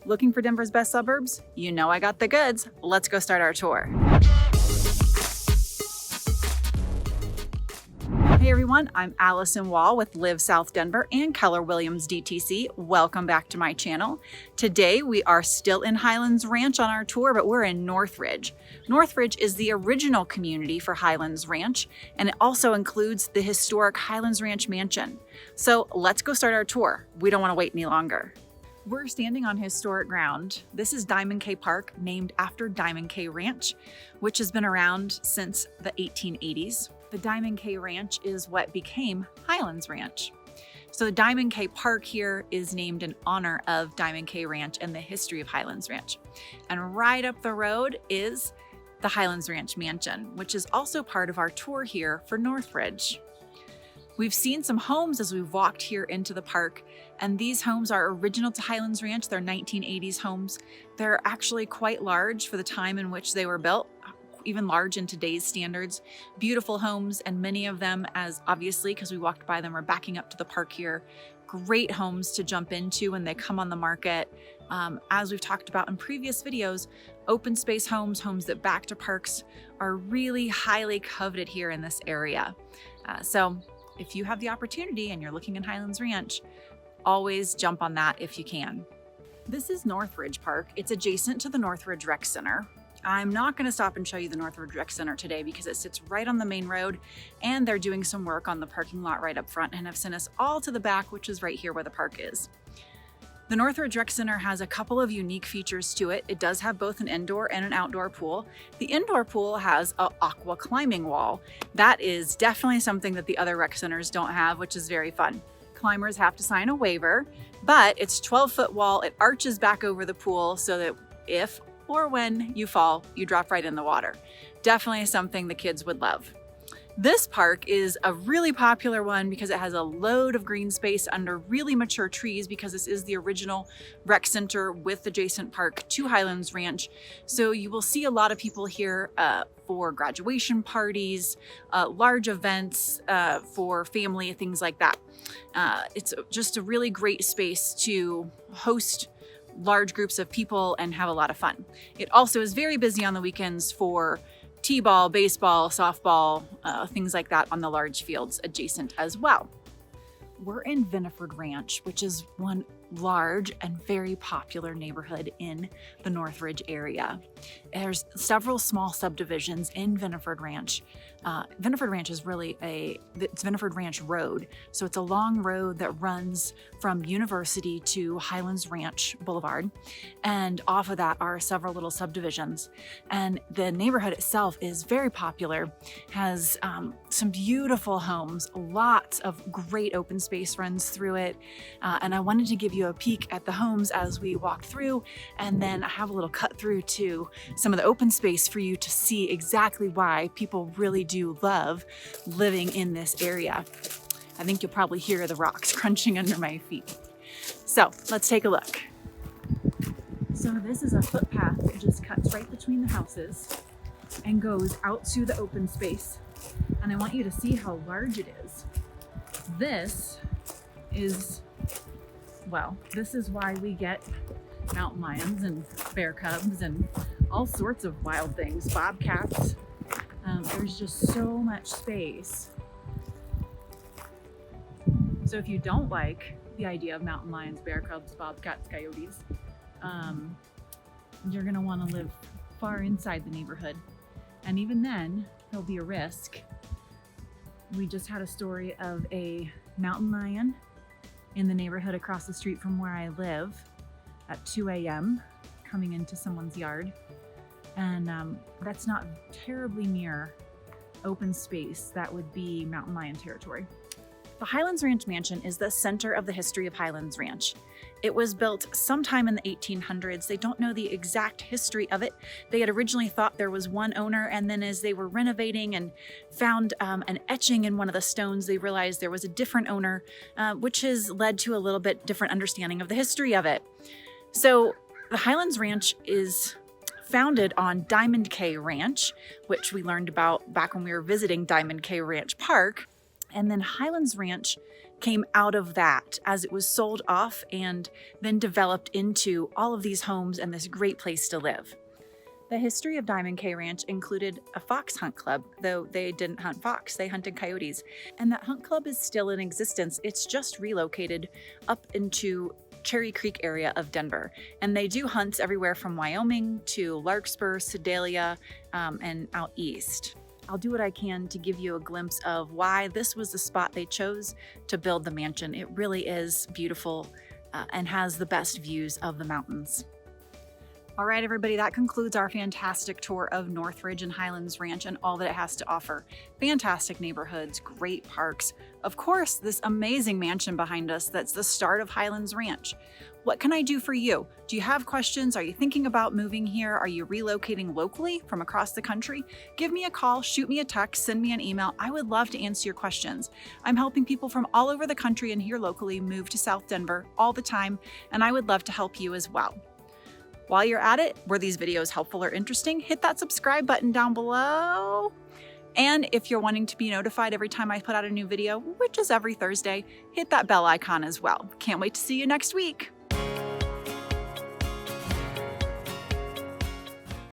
Looking for Denver's best suburbs? You know I got the goods. Let's go start our tour. Hey everyone, I'm Alyson Wahl with Live South Denver and Keller Williams DTC. Welcome back to my channel. Today we are still in Highlands Ranch on our tour, but we're in Northridge. Northridge is the original community for Highlands Ranch, and it also includes the historic Highlands Ranch mansion. So let's go start our tour. We don't want to wait any longer. We're standing on historic ground. This is Diamond K Park, named after Diamond K Ranch, which has been around since the 1880s. The Diamond K Ranch is what became Highlands Ranch. So the Diamond K Park here is named in honor of Diamond K Ranch and the history of Highlands Ranch. And right up the road is the Highlands Ranch Mansion, which is also part of our tour here for Northridge. We've seen some homes as we've walked here into the park, and these homes are original to Highlands Ranch. They're 1980s homes. They're actually quite large for the time in which they were built, even large in today's standards. Beautiful homes, and many of them, as obviously because we walked by them, are backing up to the park here. Great homes to jump into when they come on the market. As we've talked about in previous videos, open space homes, homes that back to parks, are really highly coveted here in this area. So if you have the opportunity and you're looking in Highlands Ranch, always jump on that if you can. This is Northridge Park. It's adjacent to the Northridge Rec Center. I'm not going to stop and show you the Northridge Rec Center today because it sits right on the main road, and they're doing some work on the parking lot right up front and have sent us all to the back, which is right here where the park is. The Northridge Rec Center has a couple of unique features to it. It does have both an indoor and an outdoor pool. The indoor pool has an aqua climbing wall. That is definitely something that the other rec centers don't have, which is very fun. Climbers have to sign a waiver, but it's a 12-foot wall. It arches back over the pool so that if or when you fall, you drop right in the water. Definitely something the kids would love. This park is a really popular one because it has a load of green space under really mature trees, because this is the original rec center with adjacent park to Highlands Ranch. So you will see a lot of people here for graduation parties, large events for family, things like that. It's just a really great space to host large groups of people and have a lot of fun. It also is very busy on the weekends for t-ball, baseball, softball, things like that on the large fields adjacent as well. We're in Bennifer Ranch, which is one large and very popular neighborhood in the Northridge area. There's several small subdivisions in Bennifer Ranch. Bennifer Ranch is really it's Bennifer Ranch Road. So it's a long road that runs from University to Highlands Ranch Boulevard. And off of that are several little subdivisions. And the neighborhood itself is very popular, has some beautiful homes, lots of great open space runs through it. And I wanted to give you a peek at the homes as we walk through, and then I have a little cut through to some of the open space for you to see exactly why people really do love living in this area. I think you'll probably hear the rocks crunching under my feet. So let's take a look. So this is a footpath that just cuts right between the houses and goes out to the open space. And I want you to see how large it is. This is why we get mountain lions and bear cubs and all sorts of wild things, bobcats. There's just so much space. So if you don't like the idea of mountain lions, bear cubs, bobcats, coyotes, you're gonna wanna live far inside the neighborhood. And even then, there'll be a risk. We just had a story of a mountain lion in the neighborhood across the street from where I live at 2 a.m. coming into someone's yard. And that's not terribly near open space. That would be mountain lion territory. The Highlands Ranch Mansion is the center of the history of Highlands Ranch. It was built sometime in the 1800s. They don't know the exact history of it. They had originally thought there was one owner, and then as they were renovating and found an etching in one of the stones, they realized there was a different owner, which has led to a little bit different understanding of the history of it. So the Highlands Ranch is founded on Diamond K Ranch, which we learned about back when we were visiting Diamond K Ranch Park. And then Highlands Ranch came out of that as it was sold off and then developed into all of these homes and this great place to live. The history of Diamond K Ranch included a fox hunt club, though they didn't hunt fox, they hunted coyotes. And that hunt club is still in existence. It's just relocated up into Cherry Creek area of Denver. And they do hunts everywhere from Wyoming to Larkspur, Sedalia, and out east. I'll do what I can to give you a glimpse of why this was the spot they chose to build the mansion. It really is beautiful and has the best views of the mountains. All right, everybody, that concludes our fantastic tour of Northridge and Highlands Ranch and all that it has to offer. Fantastic neighborhoods, great parks. Of course, this amazing mansion behind us that's the start of Highlands Ranch. What can I do for you? Do you have questions? Are you thinking about moving here? Are you relocating locally from across the country? Give me a call, shoot me a text, send me an email. I would love to answer your questions. I'm helping people from all over the country and here locally move to South Denver all the time, and I would love to help you as well. While you're at it, were these videos helpful or interesting? Hit that subscribe button down below. And if you're wanting to be notified every time I put out a new video, which is every Thursday, hit that bell icon as well. Can't wait to see you next week.